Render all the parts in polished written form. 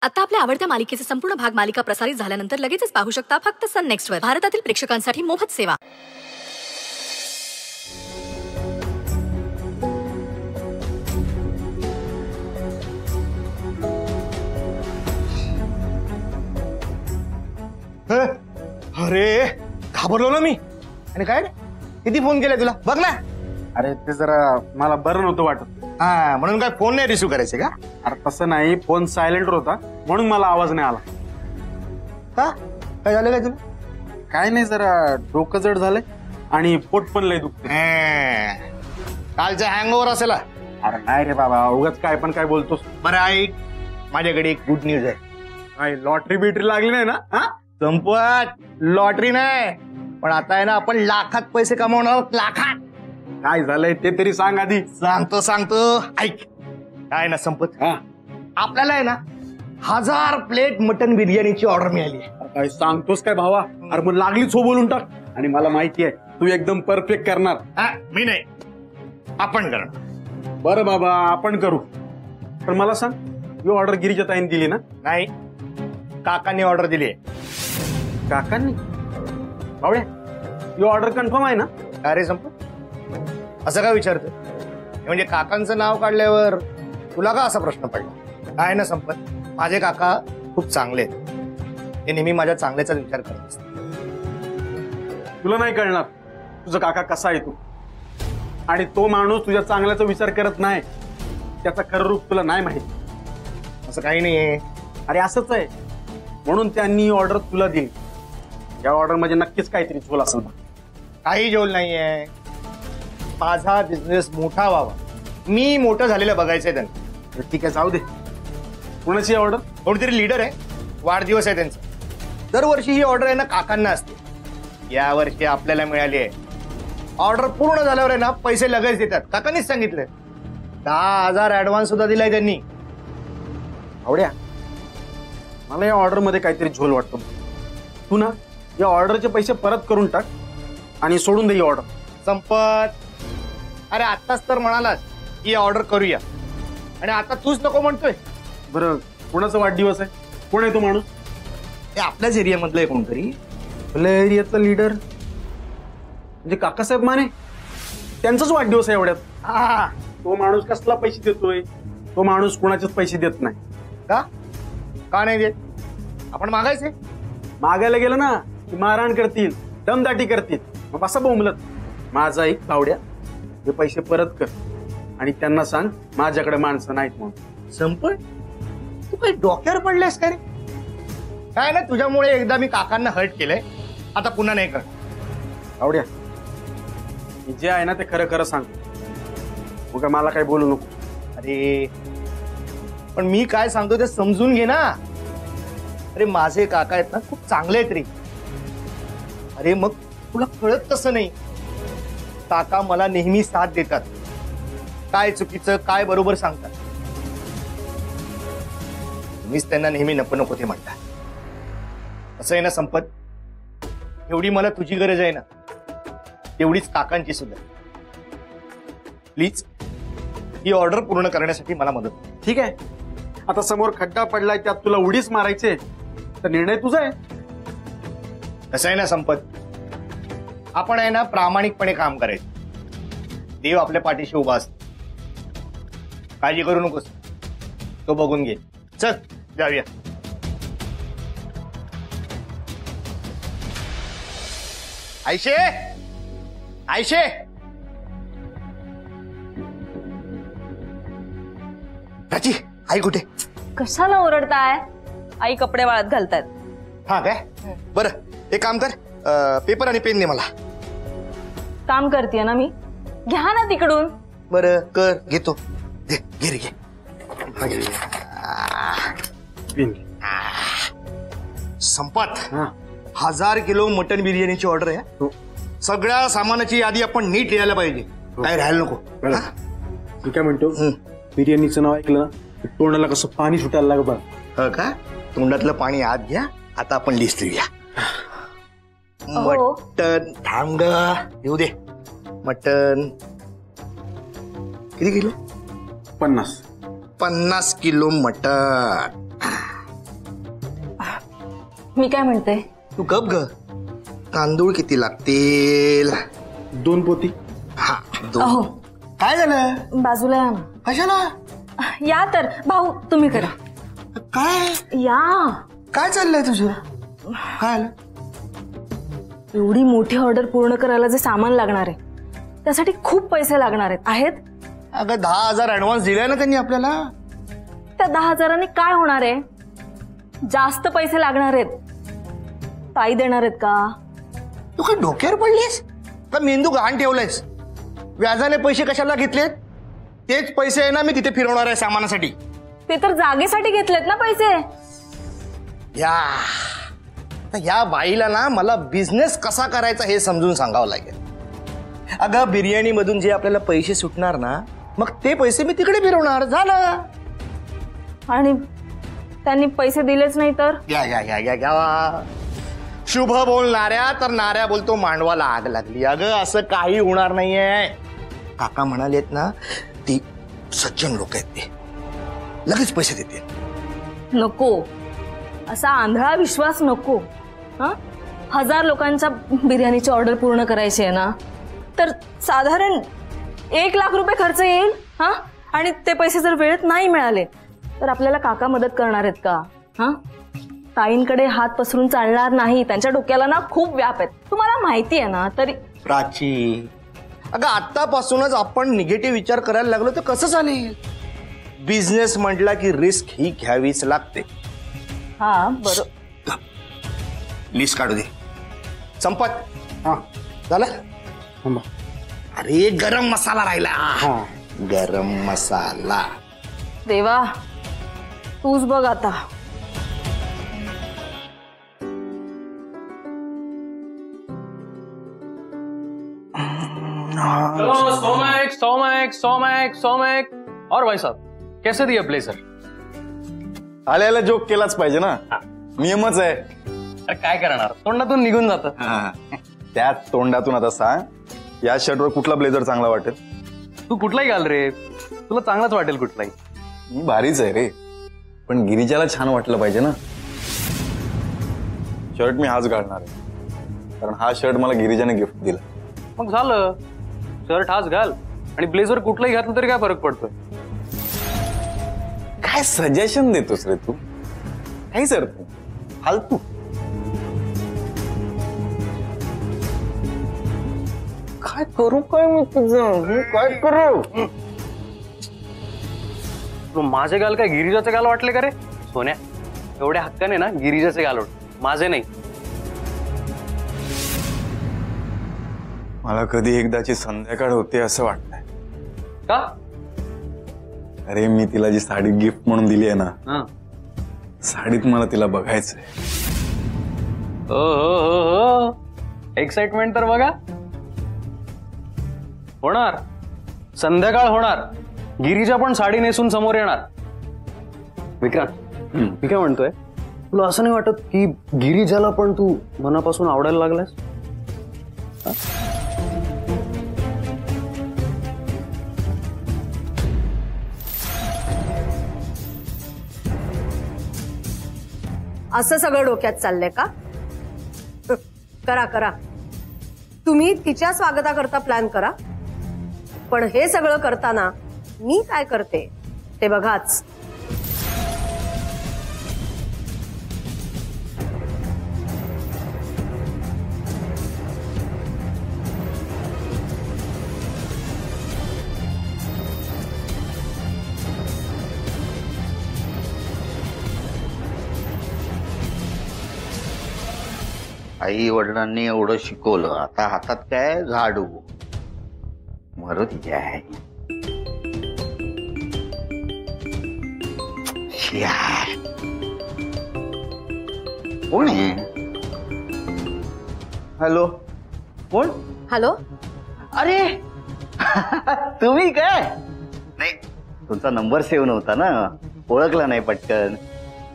आता आपल्या आवडत्या मालिकेचे संपूर्ण भाग मालिका प्रसारित झाल्यानंतर लगेचच पाहू शकता फक्त सन नेक्स्ट वर. भारतातील प्रेक्षकांसाठी मोफत सेवा. अरे घाबरलो ना मी. आणि काय किती फोन केलाय तुला बघ ना. अरे ते जरा मला बरं नव्हतं वाटत. हा म्हणून काय फोन नाही रिसिव्ह करायचे का? अरे तसं नाही, फोन सायलेंट होता म्हणून मला आवाज नाही आला. का काय झालं काय तुला? काय नाही, जरा डोकं जड झालंय आणि पोट पण लय दुखते. कालचा हँगओव्हर असेल. अरे नाही रे बाबा, उगाच काय पण काय बोलतोस. बरं ऐक, माझ्याकडे एक गुड न्यूज आहे. काय लॉटरी बिटरी लागली नाही ना? हा संपत लॉटरी नाही, पण आता आहे ना आपण लाखात पैसे कमवणार. लाखात. काय झालंय ते तरी सांग आधी. सांगतो ऐक. काय ना संपत, आपल्याला आहे ना 1000 प्लेट मटन बिर्याणीची ऑर्डर मिळाली आहे. काय सांगतोस काय भावा? अरे मग लागलीच हो बोलून टाक. आणि मला माहिती आहे तू एकदम परफेक्ट करणार. मी नाही, आपण करणार. बरं बाबा आपण करू, पण मला सांग ही ऑर्डर गिरीच्या ताईने दिली ना? नाही, काकांनी ऑर्डर दिली आहे. काकांनी? बावड्या ही ऑर्डर कन्फर्म आहे ना? अरे संपत असं काय विचारतो? म्हणजे काकांचं नाव काढल्यावर तुला का असा प्रश्न पडला? काय ना संपत, माझे काका खूप चांगले आहेत. ते नेहमी माझ्या चांगल्याचा विचार करत असतात. तुला नाही कळणार तुझा काका कसा आहे. तू आणि तो माणूस तुझ्या चांगल्याचा विचार करत नाही, त्याचा खरं रूप तुला नाही माहिती. असं काही नाहीये. अरे असंच आहे, म्हणून त्यांनी ऑर्डर तुला दिली. या ऑर्डर मध्ये नक्कीच काहीतरी झोल असेल. काही झोल नाहीये. माझा बिझनेस मोठा व्हावा, मी मोठं झालेलं बघायचंय त्यांना. ठीक आहे जाऊ दे. कोणाची ऑर्डर? कोणतरी लीडर आहे, वाढदिवस आहे त्यांचा. दरवर्षी ही ऑर्डर आहे ना काकांना असते. यावर्षी आपल्याला मिळाली आहे. ऑर्डर पूर्ण झाल्यावर आहे ना पैसे लगेच देतात. काकांनीच सांगितलंय. 10,000 ऍडव्हान्स सुद्धा दिलाय त्यांनी. आवड्या मला या ऑर्डर मध्ये काहीतरी झोल वाटतो. तू ना या ऑर्डरचे पैसे परत करून टाक आणि सोडून दे ही ऑर्डर. संपत, अरे आत्ताच तर म्हणालास की ऑर्डर करूया आणि आता तूच नको म्हणतोय. बरं कोणाचा वाढदिवस आहे? कोण आहे तो माणूस? ते आपल्याच एरियामधलं आहे कोणतरी. आपल्या एरियातला लीडर म्हणजे काकासाहेब माने, त्यांचाच वाढदिवस आहे एवढ्यात. तो माणूस कसला पैसे देतोय? तो माणूस कोणाचेच पैसे देत नाही. का नाही देत? आपण मागायचे. मागायला गेलं ना की मारहाण करतील, दमदाटी करतील. मग असं बोंबलत. माझा एक पावड्या, हे पैसे परत कर आणि त्यांना सांग माझ्याकडे माणसं नाहीत म्हणून. संपत, तू काही डोक्यावर पडलेस का रे? काय ना तुझ्यामुळे एकदा मी काकांना हर्ट केलंय, आता पुन्हा नाही कर. पावड्या जे आहे ना ते खरं खरं सांग, मग मला काही बोलू नको. अरे पण मी काय सांगतो ते समजून घे ना. अरे माझे काका आहेत ना खूप चांगले आहेत रे. अरे मग तुला कळत तसं नाही. काका मला नेहमी साथ देतात. काय चुकीचं काय बरोबर सांगतात. तुम्हीच त्यांना नेहमी नको नको ते म्हणता. असं आहे ना संपत, एवढी मला तुझी गरज आहे ना तेवढीच काकांची सुद्धा. प्लीज ही ऑर्डर पूर्ण करण्यासाठी मला मदत. ठीक आहे, आता समोर खड्डा पडलाय त्यात तुला उडीच मारायचे तर निर्णय तुझा आहे. कसं आहे ना संपत, आपण आहे ना प्रामाणिकपणे काम करायचं. देव आपल्या पाठीशी उभा असतो. काळजी करू नकोस, तो बघून घे. चल जाऊया. आयशे, आयशे, प्राची, आई कुठे? कशाला ओरडताय? आई कपडे वाळत घालतायत. हा काय? बरं एक काम कर, पेपर आणि पेन दे मला. काम करते ना मी, घ्या ना तिकडून. बरं कर, घेतो. घे घे रे घे. संपत, 1000 किलो मटन बिर्याणीची ऑर्डर आहे. सगळ्या सामानाची यादी आपण नीट लिहायला पाहिजे. काय राहायला नको. मी काय म्हणतो, बिर्याणीचं नाव ऐकलं ना तोंडाला कसं पाणी सुटायला लागलं बघ. हो का? तोंडातलं पाणी आत घ्या. आता आपण लिस्ट लिहूया. मटन, थांब येऊ दे. मटन किती किलो? 50. 50 kilo mutton. मी काय म्हणते, तू गप ग. तांदूळ किती लागतील? 2 पोती. हा, 2. अहो काय झालं? बाजूला या ना. कशाला? या तर भाऊ, तुम्ही करा. काय या. काय चाललंय तुझं? काय आलं? एवढी मोठी ऑर्डर पूर्ण करायला जे सामान लागणार आहे त्यासाठी खूप पैसे लागणार आहेत. अगं 10,000 ऍडव्हान्स दिलाय ना त्यांनी आपल्याला. त्या 10,000 काय होणार आहे? जास्त पैसे लागणार आहेत. ताई देणार आहेत का? तू काय डोक्यावर पडलीस का? मेंदू गहाण ठेवलायस? व्याजाने पैसे कशाला घेतलेत? तेच पैसे आहे ना मी तिथे फिरवणार आहे सामानासाठी. ते तर जागेसाठी घेतलेत ना पैसे. या बाईला ना मला बिझनेस कसा करायचा हे समजून सांगावं लागेल. अगं बिर्याणी मधून जे आपल्याला पैसे सुटणार ना, मग ते पैसे मी तिकडे फिरवणार. झालं. आणि त्यांनी पैसे दिलेच नाही तर? घ्या. शुभ बोलणाऱ्या तर नाऱ्या बोलतो मांडवाला आग लागली. अगं असं काही होणार नाहीये. काका म्हणालेत ना, ती सज्जन लोक आहेत, ते लगेच पैसे देते. नको असा आंधळा विश्वास नको. 1000 लोकांच्या बिर्याणीची ऑर्डर पूर्ण करायची आहे ना, तर साधारण 1 लाख रुपये खर्च येईल. आणि ते पैसे जर वेळेत नाही मिळाले तर आपल्याला काका मदत करणार आहेत का? ताईंकडे हात पसरून चालणार नाही. त्यांच्या डोक्याला ना खूप व्याप आहेत, तुम्हाला माहिती आहे ना. तरी प्राची, अगं आतापासूनच आपण निगेटिव्ह विचार करायला लागलो तर कसं चालेल? बिझनेस म्हटला की रिस्क ही घ्यावीच लागते. बरोबर. लिस्ट काढू दे. संपत. झालं? अरे गरम मसाला राहिला. गरम मसाला. देवा तूच बघ आता. सोमैक. और भाई साहब कैसे दिया ब्लेजर? आल्याला जोक केलाच पाहिजे ना, नियमच आहे. अरे काय करणार, तोंडातून निघून जातं. त्या तोंडातून आता सांग, या शर्टवर कुठला ब्लेझर चांगला वाटेल? तू कुठलाही घाल रे, तुला चांगलाच वाटेल कुठलाही. मी भारीच आहे रे, पण गिरिजाला छान वाटलं पाहिजे ना. शर्ट मी हाच घालणार आहे, कारण हा शर्ट मला गिरिजाने गिफ्ट दिला. मग झालं, शर्ट हाच घाल आणि ब्लेझर कुठलाही घातलं तरी काय फरक पडतोय? काय सजेशन देतोस रे तू? काही सर तू फालतू. काय करू काय मी तुझं? मी काय करू? तू माझे गाल काय गिरिजाचे गाल वाटले का रे? सोन्या, एवढ्या हक्काने ना गिरिजाचे गाल वाटले, माझे नाही. मला कधी एकदाची संध्याकाळ होते असं वाटतंय. का? अरे मी तिला जी साडी गिफ्ट म्हणून दिली आहे ना, साडीत मला तिला बघायचंय. हो, एक्साइटमेंट तर बघा. होणार, संध्याकाळ होणार. गिरिजा पण साडी नेसून समोर येणार. विक्रांत, मी काय म्हणतोय, तुला असं नाही वाटत की गिरिजाला पण तू मनापासून आवडायला लागलास? असं सगळं डोक्यात चाललंय का? करा करा, तुम्ही तिच्या स्वागताकरता प्लॅन करा, पण हे सगळं करताना मी काय करते ते बघाच. आई वडिलांनी एवढं शिकवलं, आता हातात काय झाडू. मरुदी आहे. कोण आहे? हॅलो, कोण? हॅलो. अरे तुम्ही काय? नाही, तुमचा नंबर सेव्ह नव्हता ना, ओळखला नाही पटकन.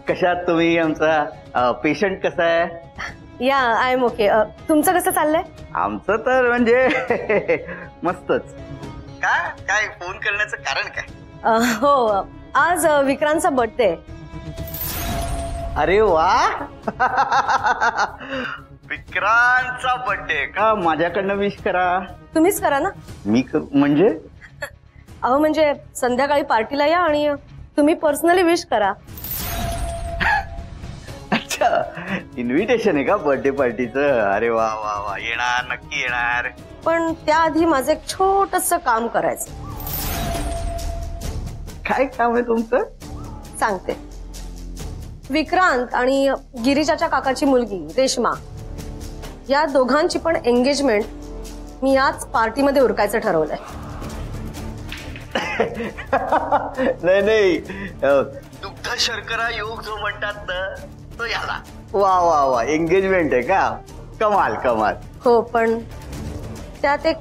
कशात तुम्ही? आमचा पेशंट कसा आहे? या, आय एम ओके. तुमचं कसं चाललंय? आमचं तर म्हणजे मस्तच. काय फोन करण्याचं कारण काय? हो, आज विक्रांतचा बर्थडे. अरे वा विक्रांतचा बर्थडे का? माझ्याकडनं विश करा. तुम्हीच करा ना. मी करू म्हणजे? अहो म्हणजे संध्याकाळी पार्टीला या आणि तुम्ही पर्सनली विश करा. अच्छा, इन्व्हिटेशन आहे का बर्थडे पार्टीचं? अरे वा वा वा, येणार, नक्की येणार. पण त्याआधी माझं एक छोटंसं काम करायचं. काय काम आहे तुमचं? सांगते. विक्रांत आणि गिरिजाच्या काकाची मुलगी रेश्मा या दोघांची पण एंगेजमेंट मी याच पार्टीमध्ये उरकायचं ठरवलंय. नाही नाही, दुग्ध शर्करा योग जो म्हणतात ना तो याला. वा वा वा, एंगेजमेंट आहे का? कमाल कमाल. हो, पण त्यात एक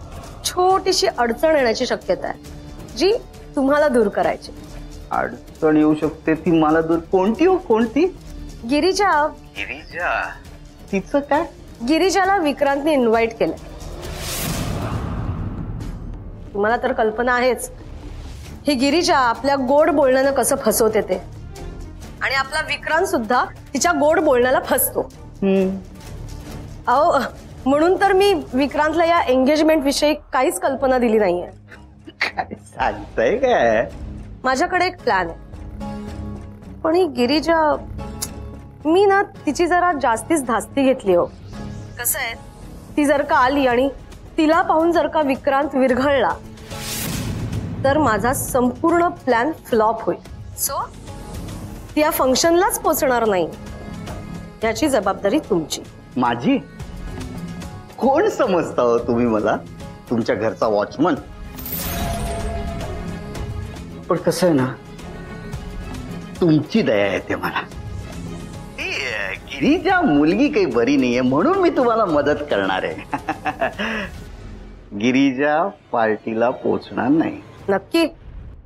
छोटीशी अडचण येण्याची शक्यता आहे जी तुम्हाला दूर करायची. अडचण येऊ शकते ती मला दूर? कोणती हो कोणती? गिरिजा. गिरिजा? तिचं काय? गिरिजाला विक्रांतने इन्व्हाइट केलंय. तुम्हाला तर कल्पना आहेच ही गिरिजा आपल्या गोड बोलण्यानं कसं फसवते ते, आणि आपला विक्रांत सुद्धा तिच्या गोड बोलण्याला फसतो. अहो म्हणून तर मी विक्रांतला या एंगेजमेंट विषयी काहीच कल्पना दिली नाहीये. काय सांगताय काय? माझ्याकडे एक प्लॅन आहे, पण ही गिरिजा मी ना तिची जरा जास्तीच धास्ती घेतली. हो कसं आहे, ती जर का आली आणि तिला पाहून जर का विक्रांत विरघळला तर माझा संपूर्ण प्लॅन फ्लॉप होईल. सो ती या फंक्शनलाच पोचणार नाही. याची जबाबदारी तुमची. माझी? कोण समजता हो तुम्ही मला? तुमच्या घरचा वॉचमन? पण कसं आहे ना, तुमची दया येते मला. गिरिजा मुलगी काही बरी नाहीये म्हणून मी तुम्हाला मदत करणार आहे. गिरिजा पार्टीला पोचणार नाही. नक्की?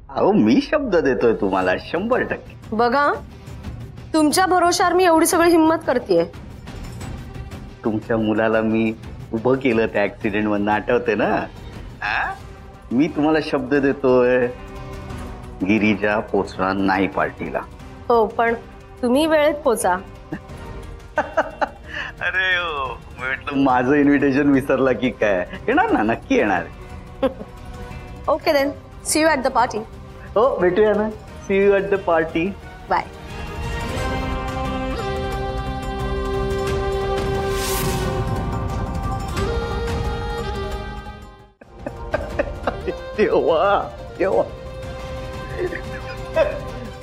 अहो मी शब्द देतोय तुम्हाला 100%. बघा, तुमच्या भरोशावर मी एवढी सगळी हिंमत करतेय. तुमच्या मुलाला मी उभं केलं त्या ऍक्सिडेंट मधनं, आठवते ना? मी तुम्हाला शब्द देतोय गिरिजा पोचणार नाही पार्टीला. हो, पण तुम्ही वेळेत पोचा. अरे हो, म्हटलं माझं इन्व्हिटेशन विसरला की काय? येणार ना, नक्की येणार. Okay then, see you at the party. हो, भेटूया ना. See you at the party. Bye. तेव्हा तेव्हा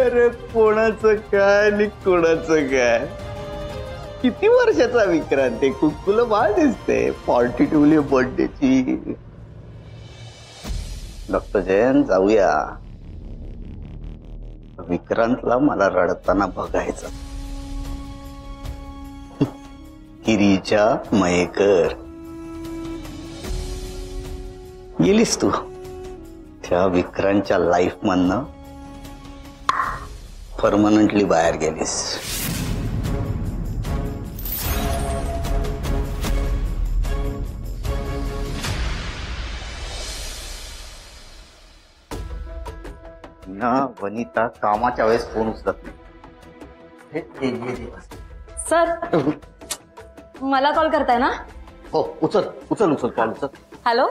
अरे कोणाचं काय आणि कोणाचं काय? किती वर्षाचा विक्रांत आहे? कुकुल बाळ दिसते. 42 बर्थडेची. डॉक्टर जयंत, जाऊया. विक्रांतला मला रडताना बघायचं. गिरिजा मयेकर गेलीस तू त्या विक्रांतच्या लाईफ मधनं, परमनंटली बाहेर गेलीस. ना वनिता कामाच्या वेळेस फोन उचलत नाही. सर, मला कॉल करताय ना? हो, उचल उचल उचल कॉल उचल. हॅलो,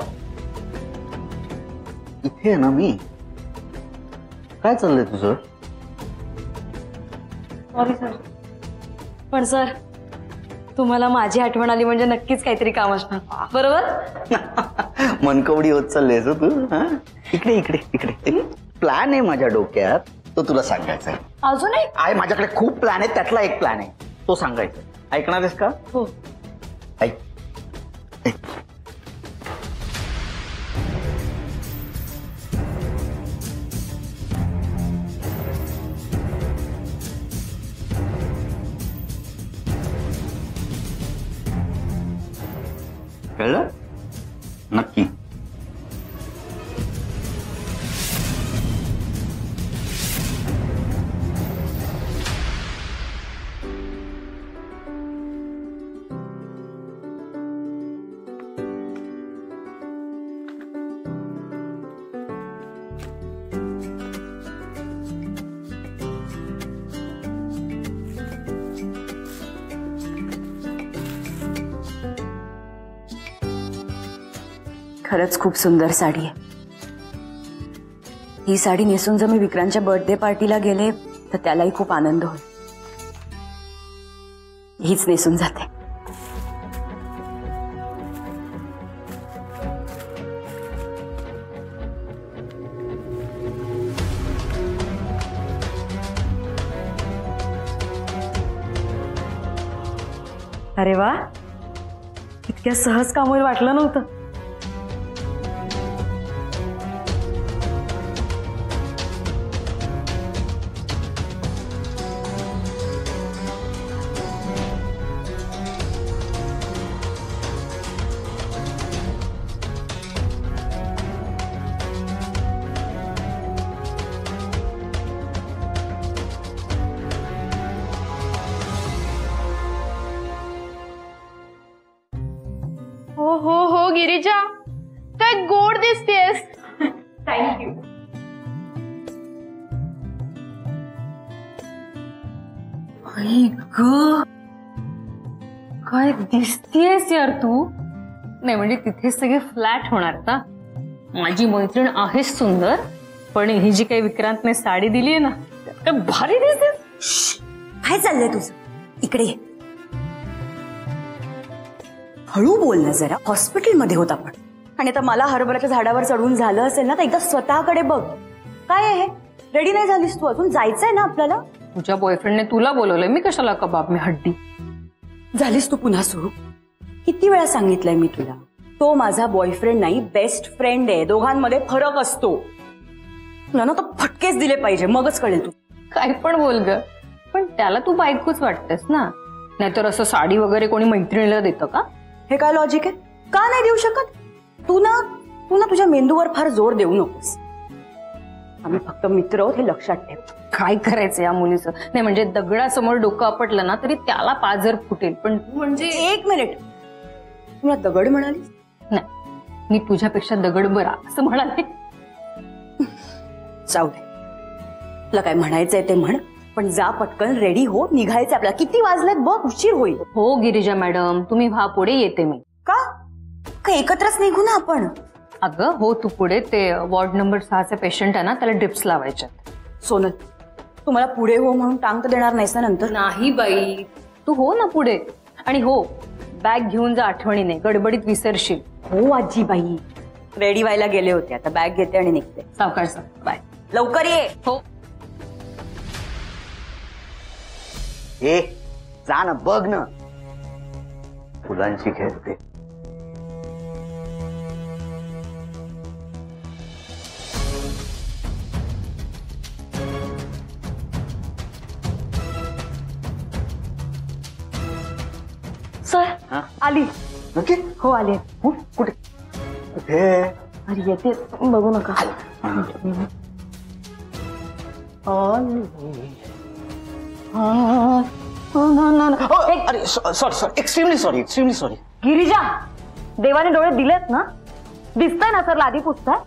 इथे आहे ना मी. काय चाललंय तुझं? Sorry sir. पण सर, तुम्हाला माझी आठवण आली म्हणजे नक्कीच काहीतरी काम असणार, बरोबर? मनकवडी होत चाललीस तू. इकडे इकडे इकडे. प्लॅन आहे माझ्या डोक्यात, तो तुला सांगायचा आहे. अजून एक आहे माझ्याकडे खूप प्लॅन आहे, त्यातला एक प्लॅन आहे, तो सांगायचा. ऐकणार आहेस का? हो. ऐक. कळलं? नक्की. खरंच खूप सुंदर साडी आहे. ही साडी नेसून जर मी विक्रांतच्या बर्थडे पार्टीला गेले तर त्यालाही खूप आनंद होईल. हीच नेसून जाते. अरे वा, इतक्या सहज काम होईल वाटलं नव्हतं. हो गिरिजा, काय गोड दिसतेस. थँक्यू. काय दिसतेस यार तू. नाही म्हणजे तिथे सगळे फ्लॅट होणार का. माझी मैत्रीण आहेच सुंदर, पण ही जी काही विक्रांतने साडी दिली आहे ना, काय भारी दिसते. काय चाललंय तुझं. इकडे ये. हळू बोल ना जरा. हॉस्पिटलमध्ये होत आपण. आणि आता मला हरभऱ्याच्या झाडावर चढून झालं असेल ना तर एकदा स्वतःकडे बघ. काय आहे, रेडी नाही झालीस तू अजून. जायचंय ना आपल्याला. तुझ्या बॉयफ्रेंडने तुला बोलवलंय, मी कशाला कबाब मी हड्डी. झालीस तू पुन्हा सुरू. किती वेळा सांगितलंय मी तुला, तो माझा बॉयफ्रेंड नाही बेस्ट फ्रेंड आहे. दोघांमध्ये फरक असतो. तुला ना तो फटकेच दिले पाहिजे, मगच कळेल तू. काय पण बोल ग, पण त्याला तू बायकोच वाटतेस ना. नाहीतर असं साडी वगैरे कोणी मैत्रिणीला देतं का. हे काय लॉजिक आहे. का नाही देऊ शकत. तू ना तुझ्या मेंदूवर फार जोर देऊ नकोस. आम्ही फक्त मित्र आहोत हे लक्षात ठेव. काय करायचं या मुलीचं. नाही म्हणजे दगडासमोर डोकं आपटलं ना तरी त्याला पाझर फुटेल. पण तू म्हणजे. एक मिनिट, तुला दगड म्हणाली. नाही, मी तुझ्यापेक्षा दगड बरा असं म्हणाले. जाऊ दे, तुला काय म्हणायचंय ते म्हण, पण जा पटकन रेडी हो. निघायचं आपल्याला. किती वाजलेत बघ, उशीर होईल. हो गिरिजा मॅडम, तुम्ही व्हा पुढे, येते मी. का एकत्रच निघू ना आपण. अगं हो, तू पुढे. ते वॉर्ड नंबर 6चे पेशंट आहे ना, त्याला ड्रिप्स लावायच्यात. सोनल, तुम्हाला पुढे हो म्हणून टांग तर देणार नाहीस ना नंतर. नाही बाई, तू हो ना पुढे. आणि हो, बॅग घेऊन जा आठवणीने, गडबडीत विसरशील. हो आजीबाई, रेडी व्हायला गेले होते. आता बॅग घेते आणि निघते. सावकाश. बाय. लवकर ये. हो. ए जा ना, बघ ना, फुलांशी खेळते. सर आली. नक्की. हो आली. कुठे कुठे. अरे येते, बघू नका. अरे सॉरी, एक्स्ट्रीमली सॉरी. गिरिजा, देवाने डोळे दिलेत ना. दिसतंय ना सर, लादी पुसताय.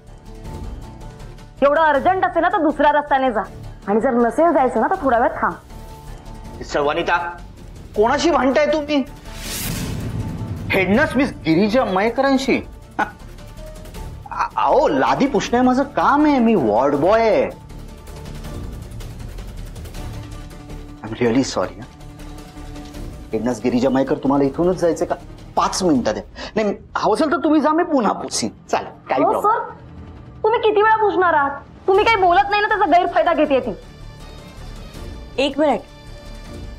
एवढं अर्जंट असेल ना तर दुसऱ्या रस्त्याने जा. आणि जर नसेल जायचं ना तर थोडा वेळ थांब. सर्वानिता, कोणाशी भांडताय तुम्ही. हेडनर्स मिस गिरिजा मयेकरांशी. अहो, लादी पुसणं माझं काम आहे. मी वॉर्ड बॉय आहे. I am really sorry. Head nurse Girija Mayekar, तुम्हाला इथूनच जायचं का. 5 मिनिटात आहे. नाही हवं असेल तर तुम्ही जा, मी पुन्हा पुसीन. चालेल, काही प्रॉब्लेम. सर, तुम्ही किती वेळा पुसणार आहात. तुम्ही काही बोलत नाही ना, त्याचा गैरफायदा घेते ती. एक मिनिट,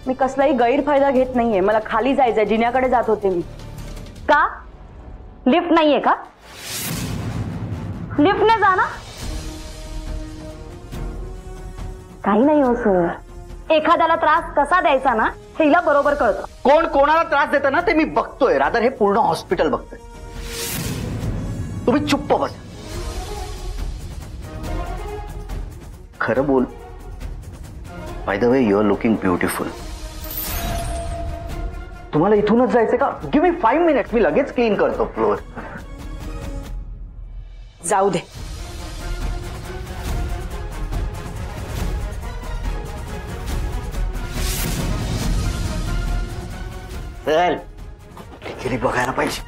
मी कसलाही गैरफायदा घेत नाहीये. मला खाली जायचंय. जिन्याकडे जात होते मी. का लिफ्ट नाहीये का. लिफ्टने जा ना. काही नाही हो सर, एखाद्याला त्रास कसा द्यायचा ना हे हिला बरोबर कळतं. कोण कोणाला त्रास देतं ना ते मी बघतोय. रादर हे पूर्ण हॉस्पिटल बघतोय. तुम्ही चुप्प बस. खरं बोल. By the way, you are looking beautiful. तुम्हाला इथूनच जायचं का. गिव्ह मी 5 मिनिट्स, मी लगेच क्लीन करतो फ्लोअर. जाऊ दे. चल, बघायला पाहिजे.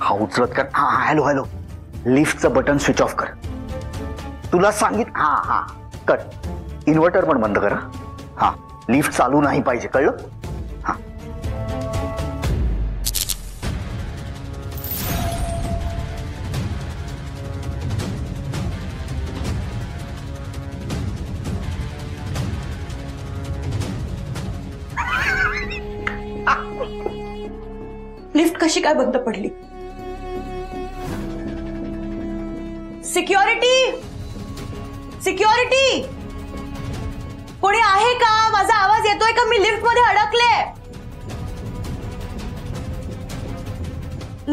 हा उचलत कर. हा हॅलो हॅलो, लिफ्टचं बटन स्विच ऑफ कर. तुला सांगित. हा हा कर. इन्व्हर्टर पण बंद कर. हा लिफ्ट चालू नाही पाहिजे, कळलं? हा लिफ्ट कशी काय बंद पडली? सिक्युरिटी, सिक्युरिटी, कोणी आहे का? माझा आवाज येतोय का? मी लिफ्ट मध्ये अडकले.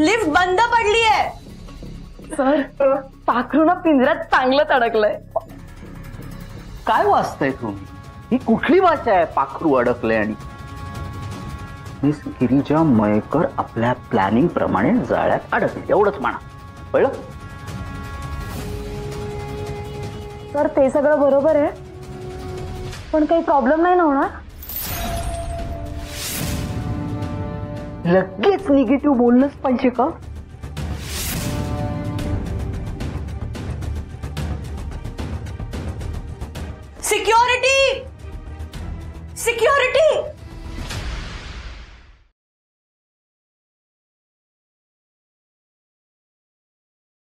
लिफ्ट बंद पडलीये. सर पाखरू ना पिंजऱ्यात चांगलंच अडकलंय. काय वाचताय तुम्ही? ही कुठली भाषा आहे? पाखरू अडकले. आणि मिस गिरिजा मयेकर आपल्या प्लॅनिंग प्रमाणे जाळ्यात अडकले, एवढंच म्हणा, कळलं? सर ते सगळं बरोबर आहे, पण काही प्रॉब्लेम नाही ना होणार? लगेच निगेटिव्ह बोललंच पाहिजे का? Security, security,